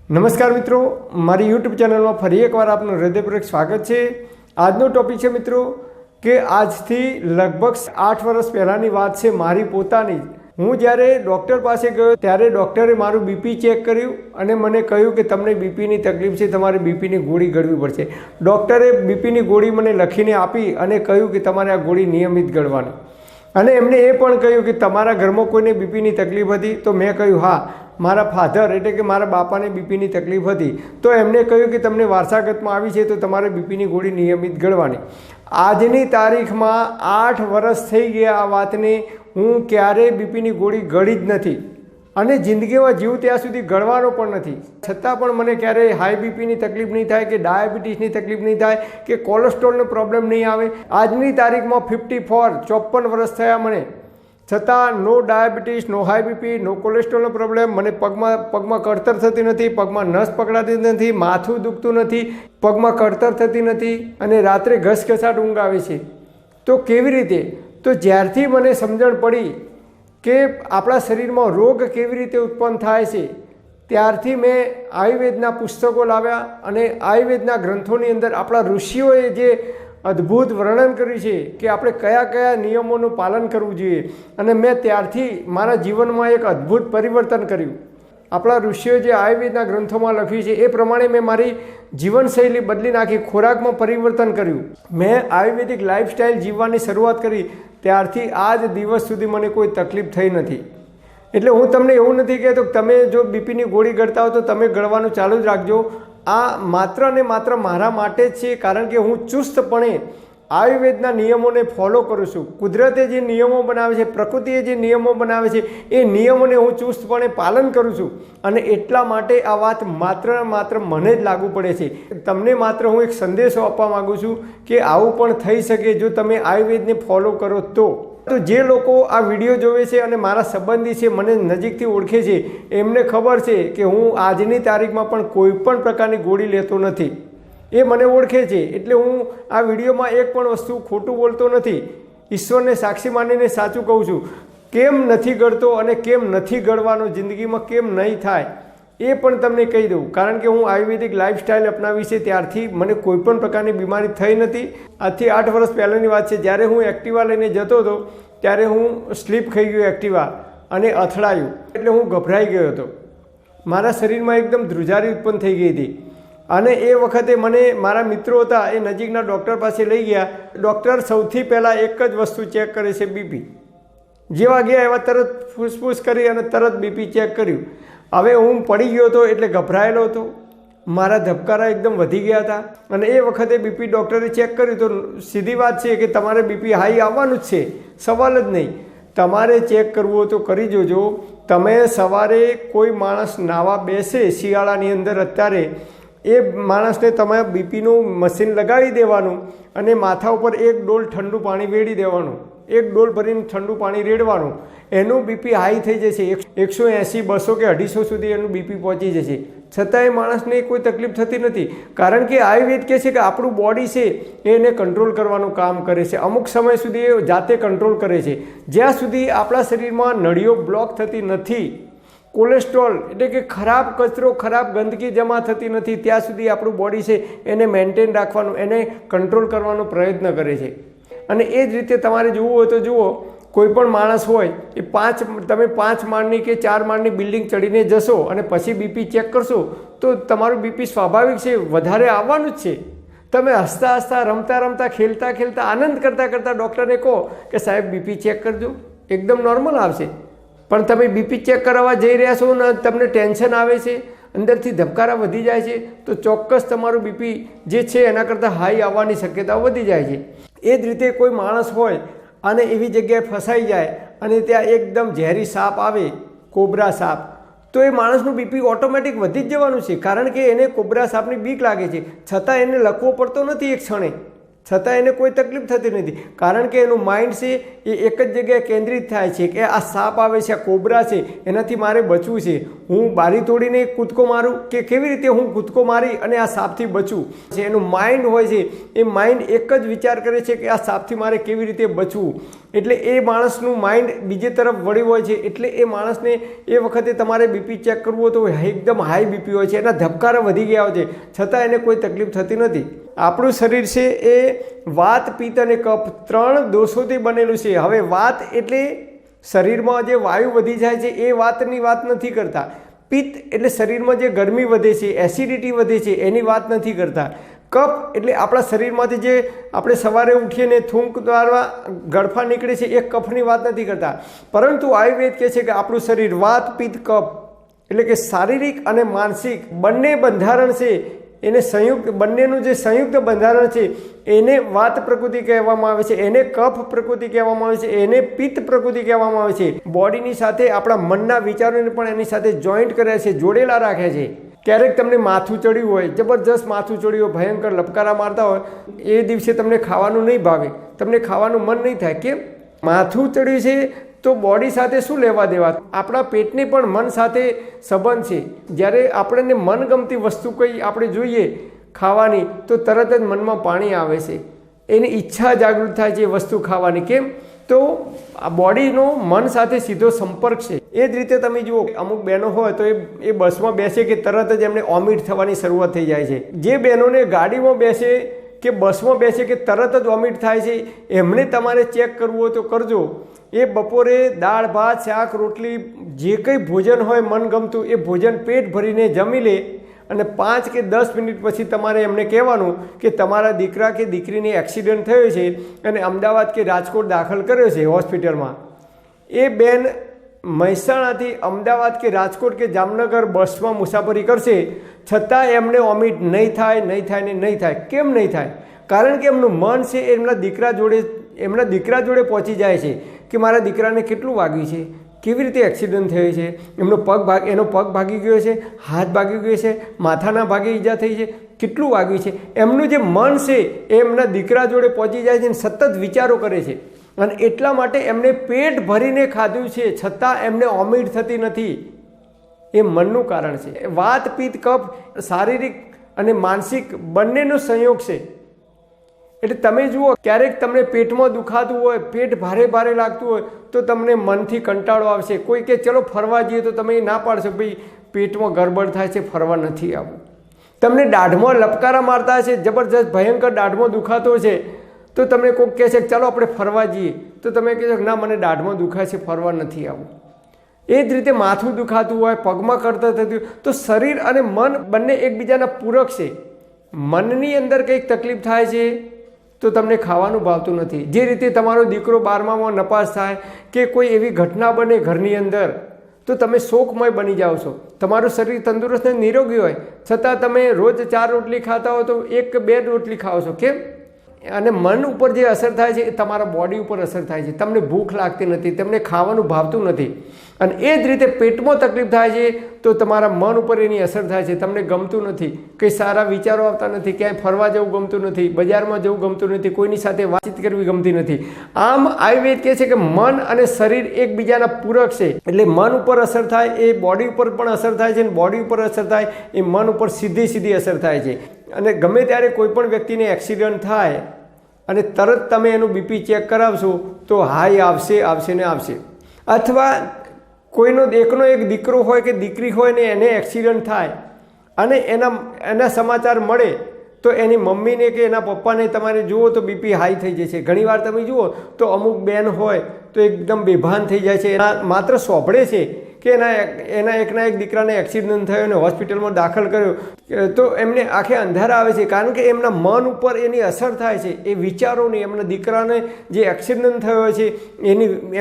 નમસ્કાર મિત્રો, મારી યુટ્યુબ ચેનલમાં ફરી એકવાર આપનું હૃદયપૂર્વક સ્વાગત છે। આજનો ટોપિક છે મિત્રો કે આજથી લગભગ 8 વર્ષ પહેલાંની વાત છે, મારી પોતાની। હું જ્યારે ડૉક્ટર પાસે ગયો ત્યારે ડૉક્ટરે મારું બીપી ચેક કર્યું અને મને કહ્યું કે તમને બીપીની તકલીફ છે, તમારે બીપીની ગોળી ગળવી પડશે। ડૉક્ટરે બીપીની ગોળી મને લખીને આપી અને કહ્યું કે તમારે આ ગોળી નિયમિત ગળવાની, અને એમણે એ પણ કહ્યું કે તમારા ઘરમાં કોઈને બીપીની તકલીફ હતી? તો મેં કહ્યું હા, મારા ફાધર એટલે કે મારા બાપાને બીપીની તકલીફ હતી। તો એમણે કહ્યું કે તમને વારસાગતમાં આવી છે તો તમારે બીપીની ગોળી નિયમિત ગળવાની। આજની તારીખમાં 8 વર્ષ થઈ ગયા આ વાતને, હું ક્યારેય બીપીની ગોળી ગળી જ નથી અને જિંદગીમાં જીવ ત્યાં સુધી ગળવાનો પણ નથી। છતાં પણ મને ક્યારેય હાઈ બીપીની તકલીફ નહીં થાય કે ડાયાબિટીસની તકલીફ નહીં થાય કે કોલેસ્ટ્રોલનો પ્રોબ્લેમ નહીં આવે। આજની તારીખમાં 54 વર્ષ થયા મને, છતાં નો ડાયાબિટીસ, નો હાઈ બીપી, નો કોલેસ્ટ્રોલનો પ્રોબ્લેમ। મને પગમાં કળતર થતી નથી, પગમાં નસ પકડાતી નથી, માથું દુખતું નથી, પગમાં કળતર થતી નથી અને રાત્રે ઘસઘસાટ ઊંઘ આવે છે। તો કેવી રીતે? તો જ્યારથી મને સમજણ પડી કે આપણા શરીરમાં રોગ કેવી રીતે ઉત્પન્ન થાય છે, ત્યારથી મેં આયુર્વેદના પુસ્તકો લાવ્યા અને આયુર્વેદના ગ્રંથોની અંદર આપણા ઋષિઓએ જે અદ્ભુત વર્ણન કર્યું છે કે આપણે કયા કયા નિયમોનું પાલન કરવું જોઈએ, અને મેં ત્યારથી મારા જીવનમાં એક અદ્ભુત પરિવર્તન કર્યું। આપણા ઋષિઓએ જે આયુર્વેદના ગ્રંથોમાં લખ્યું છે એ પ્રમાણે મેં મારી જીવનશૈલી બદલી નાખી, ખોરાકમાં પરિવર્તન કર્યું, મેં આયુર્વેદિક લાઈફસ્ટાઈલ જીવવાની શરૂઆત કરી। ત્યારથી આજ દિવસ સુધી મને કોઈ તકલીફ થઈ નથી। એટલે હું તમને એવું નથી કહેતો કે તમે જો બીપીની ગોળી ગળતા હો તો તમે ગળવાનું ચાલુ જ રાખજો। આ માત્ર ને માત્ર મારા માટે જ છે, કારણ કે હું ચુસ્તપણે આયુર્વેદના નિયમોને ફોલો કરું છું। કુદરતે જે નિયમો બનાવે છે, પ્રકૃતિએ જે નિયમો બનાવે છે, એ નિયમોને હું ચુસ્તપણે પાલન કરું છું, અને એટલા માટે આ વાત માત્ર મને જ લાગુ પડે છે। તમને માત્ર હું એક સંદેશો આપવા માગું છું કે આવું પણ થઈ શકે જો તમે આયુર્વેદને ફોલો કરો તો। તો જે લોકો આ વિડીયો જોવે છે અને મારા સંબંધી છે, મને નજીકથી ઓળખે છે, એમને ખબર છે કે હું આજની તારીખમાં પણ કોઈ પણ પ્રકારની ગોળી લેતો નથી। એ મને ઓળખે છે, એટલે હું આ વિડીયોમાં એક પણ વસ્તુ ખોટું બોલતો નથી। ઈશ્વરને સાક્ષી માનીને સાચું કહું છું। કેમ નથી ગળતો અને કેમ નથી ગળવાનો, જિંદગીમાં કેમ નહીં થાય એ પણ તમને કહી દઉં, કારણ કે હું આયુર્વેદિક લાઈફસ્ટાઈલ અપનાવી છે ત્યારથી મને કોઈ પણ પ્રકારની બીમારી થઈ નથી। આજથી 8 વર્ષ પહેલાંની વાત છે, જ્યારે હું એક્ટિવા લઈને જતો હતો ત્યારે હું સ્લીપ ખાઈ ગયો એક્ટિવા અને અથડાયું, એટલે હું ગભરાઈ ગયો હતો। મારા શરીરમાં એકદમ ધ્રુજારી ઉત્પન્ન થઈ ગઈ હતી, અને એ વખતે મને મારા મિત્રો હતા એ નજીકના ડૉક્ટર પાસે લઈ ગયા। ડૉક્ટર સૌથી પહેલાં એક જ વસ્તુ ચેક કરે છે, બીપી। જેવા ગયા એવા તરત ફૂસફૂસ કરી અને તરત બીપી ચેક કર્યું। હવે હું પડી ગયો હતો એટલે ગભરાયેલો હતો, મારા ધબકારા એકદમ વધી ગયા હતા, અને એ વખતે બીપી ડૉક્ટરે ચેક કર્યું તો સીધી વાત છે કે તમારે બીપી હાઈ આવવાનું જ છે, સવાલ જ નહીં। તમારે ચેક કરવું હોય તો કરી જોજો। તમે સવારે કોઈ માણસ નાવા બેસે શિયાળાની અંદર, અત્યારે એ માણસને તમે બીપીનું મશીન લગાવી દેવાનું અને માથા ઉપર એક ડોલ ઠંડુ પાણી વેડી દેવાનું, એક ડોલ ભરીને ઠંડુ પાણી રેડવાનું, એનું બીપી હાઈ થઈ જશે। 180, 200 કે 250 સુધી એનું બીપી પહોંચી જશે, છતાં એ માણસને કોઈ તકલીફ થતી નથી, કારણ કે આયુર્વેદ કહે છે કે આપણું બોડી છે એને કંટ્રોલ કરવાનું કામ કરે છે। અમુક સમય સુધી એ જાતે કંટ્રોલ કરે છે, જ્યાં સુધી આપણા શરીરમાં નળીઓ બ્લોક થતી નથી, કોલેસ્ટ્રોલ એટલે કે ખરાબ કચરો, ખરાબ ગંદકી જમા થતી નથી, ત્યાં સુધી આપણું બોડી છે એને મેન્ટેન રાખવાનું, એને કંટ્રોલ કરવાનો પ્રયત્ન કરે છે। અને એ જ રીતે તમારે જોવું હોય તો જુઓ, કોઈ પણ માણસ હોય એ તમે 5 માળની કે 4 માળની બિલ્ડિંગ ચડીને જશો અને પછી બીપી ચેક કરશો તો તમારું બીપી સ્વાભાવિક છે વધારે આવવાનું જ છે। તમે હસતા હસતા, રમતા રમતા, ખેલતા ખેલતા, આનંદ કરતાં કરતાં ડૉક્ટરને કહો કે સાહેબ બીપી ચેક કરજો, એકદમ નોર્મલ આવશે। પણ તમે બીપી ચેક કરાવવા જઈ રહ્યા છો ને તમને ટેન્શન આવે છે, અંદરથી ધબકારા વધી જાય છે, તો ચોક્કસ તમારું બીપી જે છે એના કરતાં હાઈ આવવાની શક્યતાઓ વધી જાય છે। એ જ રીતે કોઈ માણસ હોય અને એવી જગ્યાએ ફસાઈ જાય અને ત્યાં એકદમ ઝેરી સાપ આવે, કોબરા સાપ, તો એ માણસનું બીપી ઓટોમેટિક વધી જ જવાનું છે, કારણ કે એને કોબરા સાપની બીક લાગે છે, છતાં એને લખવો પડતો નથી એક ક્ષણે, છતાં એને કોઈ તકલીફ થતી નથી, કારણ કે એનું માઇન્ડ છે એ એક જ જગ્યાએ કેન્દ્રિત થાય છે કે આ સાપ આવે છે, આ કોબરા છે, એનાથી મારે બચવું છે। હું બારી તોડીને કૂદકો મારું કે કેવી રીતે હું કૂદકો મારી અને આ સાપથી બચું છે, એનું માઇન્ડ હોય છે, એ માઇન્ડ એક જ વિચાર કરે છે કે આ સાપથી મારે કેવી રીતે બચવું। એટલે એ માણસનું માઇન્ડ બીજી તરફ વળ્યું હોય છે, એટલે એ માણસને એ વખતે તમારે બીપી ચેક કરવું હોય તો એકદમ હાઈ બીપી હોય છે, એના ધબકારા વધી ગયા હોય છે, છતાં એને કોઈ તકલીફ થતી નથી. આપણું શરીર છે એ વાત, પિત્ત અને કફ 3 દોષોથી બનેલું છે. હવે વાત એટલે શરીરમાં જે વાયુ વધી જાય છે એ વાતની વાત નથી કરતા. પિત્ત એટલે શરીરમાં જે ગરમી વધે છે, એસિડિટી વધે છે, એની વાત નથી કરતા. કફ એટલે આપણા શરીરમાંથી જે આપણે સવારે ઉઠીએ ને થૂંક દ્વારા ગળફા નીકળે છે એ કફની વાત નથી કરતા. પરંતુ આયુર્વેદ કહે છે કે આપણું શરીર વાત, પિત્ત, કફ એટલે કે શારીરિક અને માનસિક બંને બંધારણ છે, એને સંયુક્ત, બંનેનું જે સંયુક્ત બંધારણ છે એને વાત પ્રકૃતિ કહેવામાં આવે છે, એને કફ પ્રકૃતિ કહેવામાં આવે છે, એને પિત્ત પ્રકૃતિ કહેવામાં આવે છે. બોડીની સાથે આપણા મનના વિચારોને પણ એની સાથે જોઈન્ટ કર્યા છે, જોડેલા રાખ્યા છે. ક્યારેક તમને માથું ચડ્યું હોય, જબરજસ્ત માથું ચડ્યું હોય, ભયંકર લપકારા મારતા હોય, એ દિવસે તમને ખાવાનું નહીં ભાવે, તમને ખાવાનું મન નહીં થાય. કેમ? માથું ચડ્યું છે તો બોડી સાથે શું લેવા દેવા? આપણા પેટને પણ મન સાથે સંબંધ છે. જ્યારે આપણને મનગમતી વસ્તુ કંઈ આપણે જોઈએ ખાવાની તો તરત જ મનમાં પાણી આવે છે, એની ઈચ્છા જાગૃત થાય છે એ વસ્તુ ખાવાની. કેમ? તો આ બોડીનો મન સાથે સીધો સંપર્ક છે. એ જ રીતે તમે જુઓ, અમુક બહેનો હોય તો એ બસમાં બેસે કે તરત જ એમને વોમિટ થવાની શરૂઆત થઈ જાય છે. જે બહેનોને ગાડીમાં બેસે કે બસમાં બેસે કે તરત જ વોમિટ થાય છે, એમને તમારે ચેક કરવું હોય તો કરજો. એ બપોરે દાળ, ભાત, શાક, રોટલી જે કંઈ ભોજન હોય મનગમતું એ ભોજન પેટ ભરીને જમી લે અને 5 કે 10 મિનિટ પછી તમારે એમને કહેવાનું કે તમારા દીકરા કે દીકરીને એક્સિડન્ટ થયો છે અને અમદાવાદ કે રાજકોટ દાખલ કર્યો છે હોસ્પિટલમાં. એ બેન મહેસાણાથી અમદાવાદ કે રાજકોટ કે જામનગર બસમાં મુસાફરી કરશે, છતાં એમને વોમિટ નહીં થાય, નહીં થાય ને નહીં થાય. કેમ નહીં થાય? કારણ કે એમનું મન છે એમના દીકરા જોડે પહોંચી જાય છે કે મારા દીકરાને કેટલું વાગ્યું છે, કેવી રીતે એક્સિડન્ટ થયો છે, એનો પગ ભાગી ગયો છે, હાથ ભાગી ગયો છે, માથાના ભાગે ઈજા થઈ છે, કેટલું વાગ્યું છે. એમનું જે મન છે એ એમના દીકરા જોડે પહોંચી જાય છે અને સતત વિચારો કરે છે. અને એટલા માટે એમને પેટ ભરીને ખાધું છે છતાં એમને વોમિટ થતી નથી. એ મનનું કારણ છે. વાત, પિત્ત, કફ શારીરિક અને માનસિક બંનેનો સંયોગ છે. એટલે તમે જુઓ, ક્યારેક તમને પેટમાં દુખાતું હોય, પેટ ભારે ભારે લાગતું હોય તો તમને મનથી કંટાળો આવશે. કોઈ કે ચલો ફરવા જઈએ તો તમે ના પાડશો, ભાઈ પેટમાં ગડબડ થાય છે, ફરવા નથી આવવું. તમને દાઢમાં લપકારા મારતા હશે, જબરજસ્ત ભયંકર દાઢમાં દુખાતો છે, તો તમને કોઈક કહે છે ચાલો આપણે ફરવા જઈએ, તો તમે કહેશો ના મને દાઢમાં દુખાય છે, ફરવા નથી આવવું. એ જ રીતે માથું દુખાતું હોય, પગમાં કરતા થતું, તો શરીર અને મન બંને એકબીજાના પૂરક છે. મનની અંદર કંઈક તકલીફ થાય છે તો તમને ખાવાનું ભાવતું નથી. જે રીતે તમારો દીકરો 12મામાં નપાસ થાય કે કોઈ એવી ઘટના બને ઘરની અંદર તો તમે શોકમય બની જાઓ છો. તમારું શરીર તંદુરસ્ત અને નિરોગી હોય છતાં તમે રોજ 4 રોટલી ખાતા હો તો 1 કે 2 રોટલી ખાઓ છો. કેમ? અને મન ઉપર જે અસર થાય છે એ તમારા બોડી ઉપર અસર થાય છે. તમને ભૂખ લાગતી નથી, તમને ખાવાનું ભાવતું નથી. અને એ જ રીતે પેટમાં તકલીફ થાય છે તો તમારા મન ઉપર એની અસર થાય છે. તમને ગમતું નથી, કંઈ સારા વિચારો આવતા નથી, ક્યાંય ફરવા જવું ગમતું નથી, બજારમાં જવું ગમતું નથી, કોઈની સાથે વાતચીત કરવી ગમતી નથી. આમ આયુર્વેદ કહે છે કે મન અને શરીર એકબીજાના પૂરક છે. એટલે મન ઉપર અસર થાય એ બોડી ઉપર પણ અસર થાય છે, અને બોડી ઉપર અસર થાય એ મન ઉપર સીધી અસર થાય છે. અને ગમે ત્યારે કોઈ પણ વ્યક્તિને એક્સિડન્ટ થાય અને તરત તમે એનું બીપી ચેક કરાવશો તો હાઈ આવશે ને આવશે. અથવા કોઈનો એકનો એક દીકરો હોય કે દીકરી હોય ને એને એક્સિડન્ટ થાય અને એના સમાચાર મળે તો એની મમ્મીને કે એના પપ્પાને તમારે જુઓ તો બીપી હાઈ થઈ જશે. ઘણીવાર તમે જુઓ તો અમુક બેન હોય તો એકદમ બેભાન થઈ જાય છે. એના માત્ર સોંભળે છે કે એના એકના એક દીકરાને એક્સિડન્ટ થયો અને હોસ્પિટલમાં દાખલ કર્યો તો એમને આંખે અંધારા આવે છે. કારણ કે એમના મન ઉપર એની અસર થાય છે. એ વિચારોની, એમના દીકરાને જે એક્સિડન્ટ થયો છે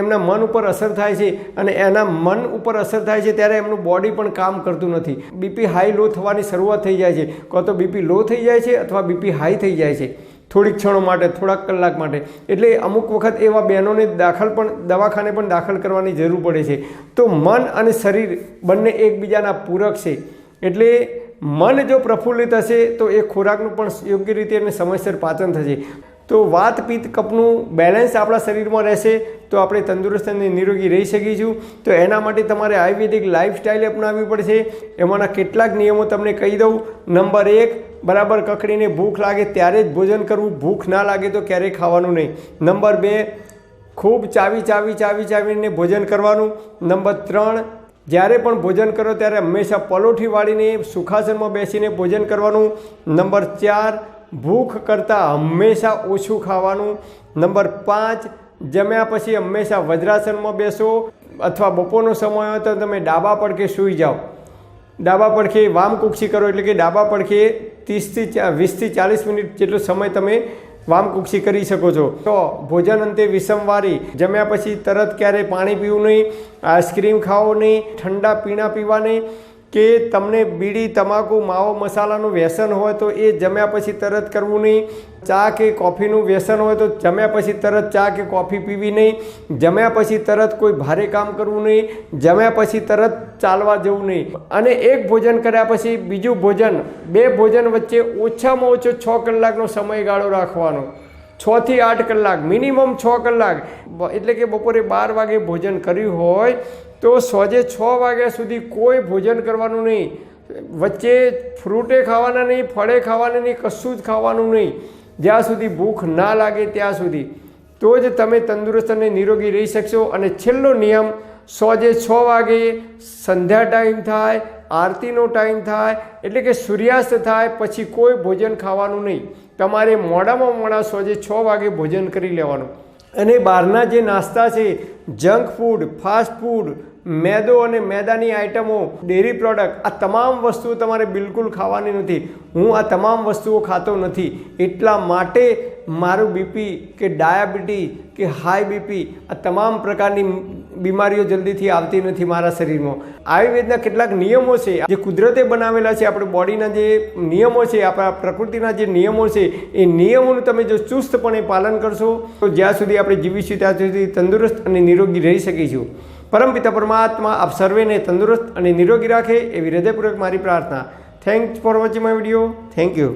એમના મન ઉપર અસર થાય છે, અને એના મન ઉપર અસર થાય છે ત્યારે એમનું બોડી પણ કામ કરતું નથી. બીપી હાઈ લો થવાની શરૂઆત થઈ જાય છે. કાં તો બીપી લો થઈ જાય છે અથવા બીપી હાઈ થઈ જાય છે થોડીક ક્ષણો માટે, થોડાક કલાક માટે. એટલે અમુક વખત એવા બહેનોને દવાખાને પણ દાખલ કરવાની જરૂર પડે છે. તો મન અને શરીર બંને એકબીજાના પૂરક છે. એટલે મન જો પ્રફુલ્લિત હશે તો એ ખોરાકનું પણ યોગ્ય રીતે અને સમયસર પાચન થશે. તો વાત, પિત્ત, કફનું બેલેન્સ આપણા શરીરમાં રહેશે તો આપણે તંદુરસ્ત અને નિરોગી રહી શકીશું. તો એના માટે તમારે આયુર્વેદિક લાઈફસ્ટાઈલ અપનાવવી પડશે. એમાંના કેટલાક નિયમો તમને કહી દઉં. નંબર 1, બરાબર કકડીને ભૂખ લાગે ત્યારે જ ભોજન કરવું, ભૂખ ના લાગે તો ક્યારેય ખાવાનું નહીં. નંબર 2, ખૂબ ચાવીને ભોજન કરવાનું. નંબર 3, જ્યારે પણ ભોજન કરો ત્યારે હંમેશા પલોઠી વાળીને સુખાસનમાં બેસીને ભોજન કરવાનું. નંબર 4, ભૂખ કરતાં હંમેશા ઓછું ખાવાનું. નંબર 5, જમ્યા પછી હંમેશા વજ્રાસનમાં બેસો, અથવા બપોરનો સમય હોય તો તમે ડાબા પડખે સૂઈ જાઓ. ડાબા પડખે વામકુક્ષી કરો, એટલે કે ડાબા પડખે 20થી 40 મિનિટ જેટલો સમય તમે વામકુક્ષી કરી શકો છો. તો ભોજન અંતે વિષમવારી, જમ્યા પછી તરત ક્યારેય પાણી પીવું નહીં, આઈસ્ક્રીમ ખાવો નહીં, ઠંડા પીણા પીવા નહીં, કે તમને બીડી, તમાકુ, માવો મસાલાનું વ્યસન હોય તો એ જમ્યા પછી તરત કરવું નહીં. ચા કે કોફીનું વ્યસન હોય તો જમ્યા પછી તરત ચા કે કોફી પીવી નહીં. જમ્યા પછી તરત કોઈ ભારે કામ કરવું નહીં. જમ્યા પછી તરત ચાલવા જવું નહીં. અને એક ભોજન કર્યા પછી બીજું ભોજન, 2 ભોજન વચ્ચે ઓછામાં ઓછો 6 કલાકનો સમયગાળો રાખવાનો. 6 થી 8 કલાક, મિનિમમ 6 કલાક. એટલે કે બપોરે 12 વાગે ભોજન કર્યું હોય તો સાંજે 6 વાગ્યા સુધી કોઈ ભોજન કરવાનું નહીં. વચ્ચે ફ્રૂટે ખાવાના નહીં, ફળે ખાવાના નહીં, કશું જ ખાવાનું નહીં, જ્યાં સુધી ભૂખ ના લાગે ત્યાં સુધી. તો જ તમે તંદુરસ્ત અને નિરોગી રહી શકશો. અને છેલ્લો નિયમ, સાંજે 6 વાગે સંધ્યા ટાઈમ થાય, આરતીનો ટાઈમ થાય, એટલે કે સૂર્યાસ્ત થાય પછી કોઈ ભોજન ખાવાનું નહીં. તમારે મોડામાં મોડા સાંજે 6 વાગે ભોજન કરી લેવાનું. અને બહારના જે નાસ્તા છે, જંક ફૂડ, ફાસ્ટ ફૂડ, મેદો અને મેદાની આઇટમો, ડેરી પ્રોડક્ટ, આ તમામ વસ્તુઓ તમારે બિલકુલ ખાવાની નથી. હું આ તમામ વસ્તુઓ ખાતો નથી, એટલા માટે મારું બીપી કે ડાયાબિટીસ કે હાઈ બીપી, આ તમામ પ્રકારની બીમારીઓ જલ્દીથી આવતી નથી મારા શરીરમાં. આયુર્વેદના કેટલાક નિયમો છે જે કુદરતે બનાવેલા છે. આપણે બોડીના જે નિયમો છે, આપણા પ્રકૃતિના જે નિયમો છે, એ નિયમોનું તમે જો ચુસ્તપણે પાલન કરશો તો જ્યાં સુધી આપણે જીવીશું ત્યાં સુધી તંદુરસ્ત અને નિરોગી રહી શકીશું. પરમપિતા પરમાત્મા આપ સર્વેને તંદુરસ્ત અને નિરોગી રાખે એવી હૃદયપૂર્વક મારી પ્રાર્થના. Thanks for watching my video. Thank you.